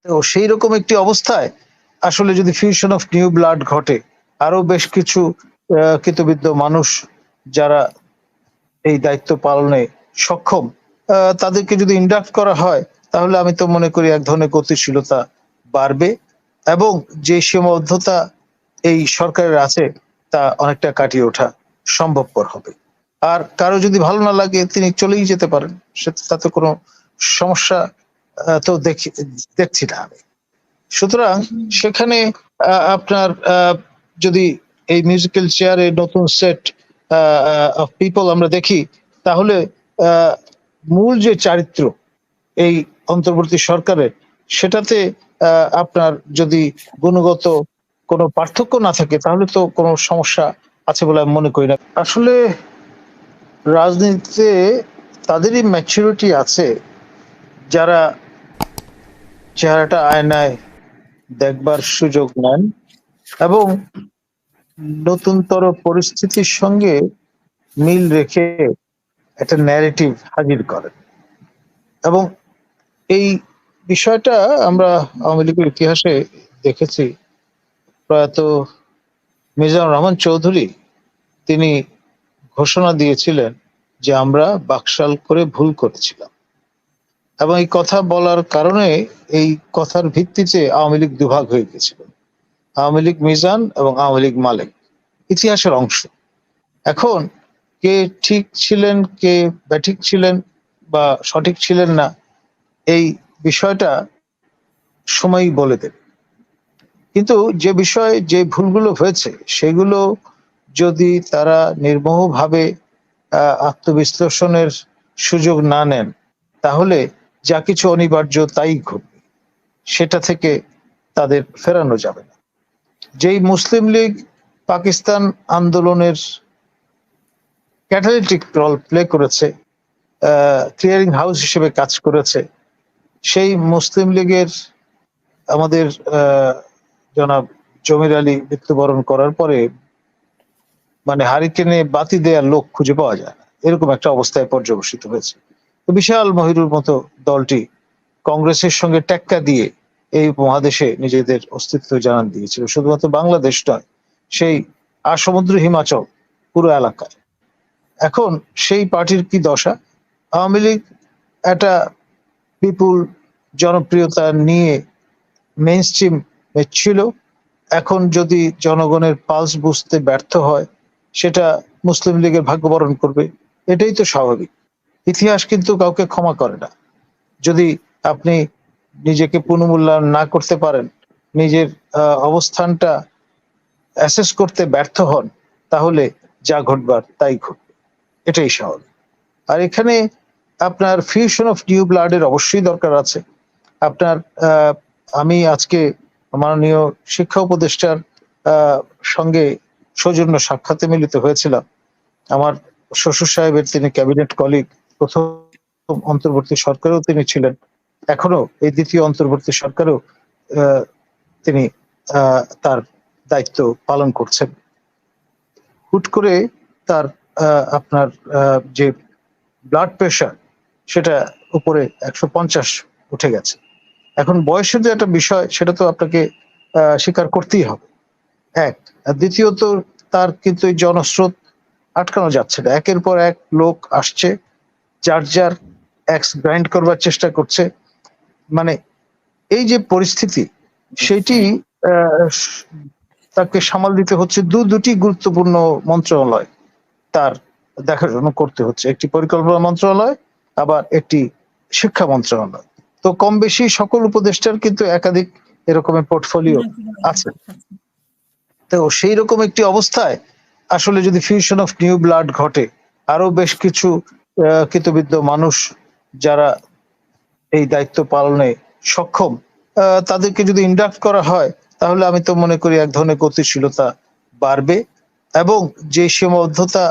তো সেই রকম একটি অবস্থায় আসলে যদি ফিউশন অফ নিউ ব্লাড ঘটে, আরো বেশ কিছু কৃতবিদ্য মানুষ যারা এই দায়িত্ব পালনে সক্ষম, তাদেরকে যদি ইন্ডাক্ট করা হয়, তাহলে আমি তো মনে করি এক ধরনের গতিশীলতা বাড়বে এবং যে সীমাবদ্ধতা এই সরকারের আছে তা অনেকটা কাটিয়ে ওঠা সম্ভবপর হবে। আর কারো যদি ভালো না লাগে তিনি চলেই যেতে পারেন, তাতে কোনো সমস্যা তো দেখছি না আমি। সুতরাং সেখানে আপনার যদি এই মিউজিক্যাল চেয়ারে নতুন সেট অফ পিপল আমরা দেখি, তাহলে মূল যে চারিত্র এই অন্তর্বর্তী সরকারের, সেটাতে আপনার যদি গুণগত কোনো পার্থক্য না থাকে, তাহলে তো কোনো সমস্যা আছে বলে আমি মনে করি না। আসলে রাজনীতিতে তাদেরই ম্যাচুরিটি আছে যারা চেহারাটা আয়নায় দেখবার সুযোগ নেন এবং নতুনতর পরিস্থিতির সঙ্গে মিল রেখে একটা ন্যারেটিভ হাজির করেন। এবং এই বিষয়টা আমরা আওয়ামী লীগের ইতিহাসে দেখেছি। প্রয়াত মিজানুর রহমান চৌধুরী তিনি ঘোষণা দিয়েছিলেন যে আমরা বাকশাল করে ভুল করেছিলাম, এবং এই কথা বলার কারণে এই কথার ভিত্তিতে আওয়ামী লীগ দুভাগ হয়ে গেছিল, আওয়ামী লীগ মিজান এবং আওয়ামী লীগ মালেক, ইতিহাসের অংশ। এখন কে ঠিক ছিলেন, কে ব্যাঠিক ছিলেন বা সঠিক ছিলেন না, এই বিষয়টা সময়ই বলে দেবে। কিন্তু যে বিষয়ে যে ভুলগুলো হয়েছে সেগুলো যদি তারা নির্মোহভাবে আত্মবিশ্লেষণের সুযোগ না নেন, তাহলে যা কিছু অনিবার্য তাই ঘটবে, সেটা থেকে তাদের ফেরানো যাবে না। যেই মুসলিম লীগ পাকিস্তান আন্দোলনের ক্যাটালিটিক রোল প্লে করেছে, ক্লিয়ারিং হাউস হিসেবে কাজ করেছে, সেই মুসলিম লীগের আমাদের জনাব জমির আলী মৃত্যুবরণ করার পরে মানে হারিকেনে বাতি দেওয়ার লোক খুঁজে পাওয়া যায় না, এরকম একটা অবস্থায় পর্যবসিত হয়েছে। তো বিশাল মহিরুর মতো দলটি কংগ্রেসের সঙ্গে টেক্কা দিয়ে এই মহাদেশে নিজেদের অস্তিত্ব জানান দিয়েছিল, শুধুমাত্র বাংলাদেশ নয়, সেই আসমুদ্র হিমাচল পুরো এলাকায়। এখন সেই পার্টির কি দশা? আওয়ামী লীগ একটা বিপুল জনপ্রিয়তা নিয়ে মেইন স্ট্রিম ছিল। এখন যদি জনগণের পালস বুঝতে ব্যর্থ হয়, সেটা মুসলিম লীগের ভাগ্য বরণ করবে, এটাই তো স্বাভাবিক। ইতিহাস কিন্তু কাউকে ক্ষমা করে না। যদি আপনি নিজেকে পুনর্মূল্যায়ন না করতে পারেন, নিজের অবস্থানটা অ্যাসেস করতে ব্যর্থ হন, তাহলে যা ঘটবার তাই ঘটবে, এটাই স্বাভাবিক। আর এখানে আপনার ফিউশন অফ নিউ ব্লাডের অবশ্যই দরকার আছে। আপনার আমি আজকে মাননীয় শিক্ষা উপদেষ্টার সঙ্গে সৌজন্য সাক্ষাতে মিলিত হয়েছিলাম। আমার শ্বশুর সাহেবের তিনি ক্যাবিনেট কলিগ, প্রথম অন্তর্বর্তী সরকারেও তিনি ছিলেন, এখনো এই দ্বিতীয় অন্তর্বর্তী সরকারেও তিনি তার দায়িত্ব পালন করছেন। হুট করে তার আপনার যে ব্লাড প্রেশার, সেটা উপরে 150 উঠে গেছে। এখন বয়সের যে একটা বিষয়, সেটা তো আপনাকে স্বীকার করতেই হবে, এক। আর দ্বিতীয়ত তার কিন্তু এই জনস্রোত আটকানো যাচ্ছে না, একের পর এক লোক আসছে, যার যার এক্স গ্রাইন্ড করবার চেষ্টা করছে। মানে এই যে পরিস্থিতি, সেটি তাকে সামাল দিতে হচ্ছে দুটি গুরুত্বপূর্ণ মন্ত্রণালয় তার দেখাশোনা করতে হচ্ছে, একটি পরিকল্পনা মন্ত্রণালয়, আবার একটি শিক্ষা মন্ত্রণালয়। তো কম বেশি সকল উপদেষ্টার কিন্তু একাধিক এরকমের পোর্টফোলিও আছে। তো সেই রকম একটি অবস্থায় আসলে যদি ফিউশন অফ নিউ ব্লাড ঘটে, আরো বেশ কিছু কৃতবিদ্য মানুষ যারা এই দায়িত্ব পালনে সক্ষম, তাদেরকে যদি ইন্ডাক্ট করা হয়, তাহলে আমি তো মনে করি এক ধরনের গতিশীলতা বাড়বে এবং যে সীমাবদ্ধতা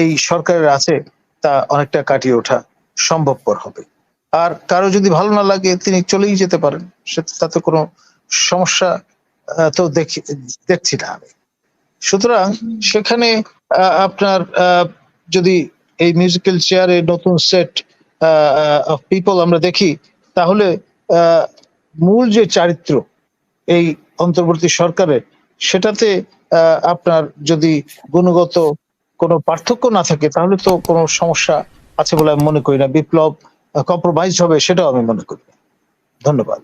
এই সরকারের আছে তা অনেকটা কাটিয়ে ওঠা সম্ভবপর হবে। আর কারো যদি ভালো না লাগে তিনি চলেই যেতে পারেন, তাতে কোনো সমস্যা তো দেখছি না আমি। সুতরাং সেখানে আপনার যদি এই মিউজিক্যাল চেয়ারে নতুন সেট অফ পিপল আমরা দেখি, তাহলে মূল যে চারিত্র এই অন্তর্বর্তী সরকারের, সেটাতে আপনার যদি গুণগত কোনো পার্থক্য না থাকে তাহলে তো কোনো সমস্যা আছে বলে আমি মনে করি না। বিপ্লব কম্প্রোমাইজ হবে সেটাও আমি মনে করি না। ধন্যবাদ।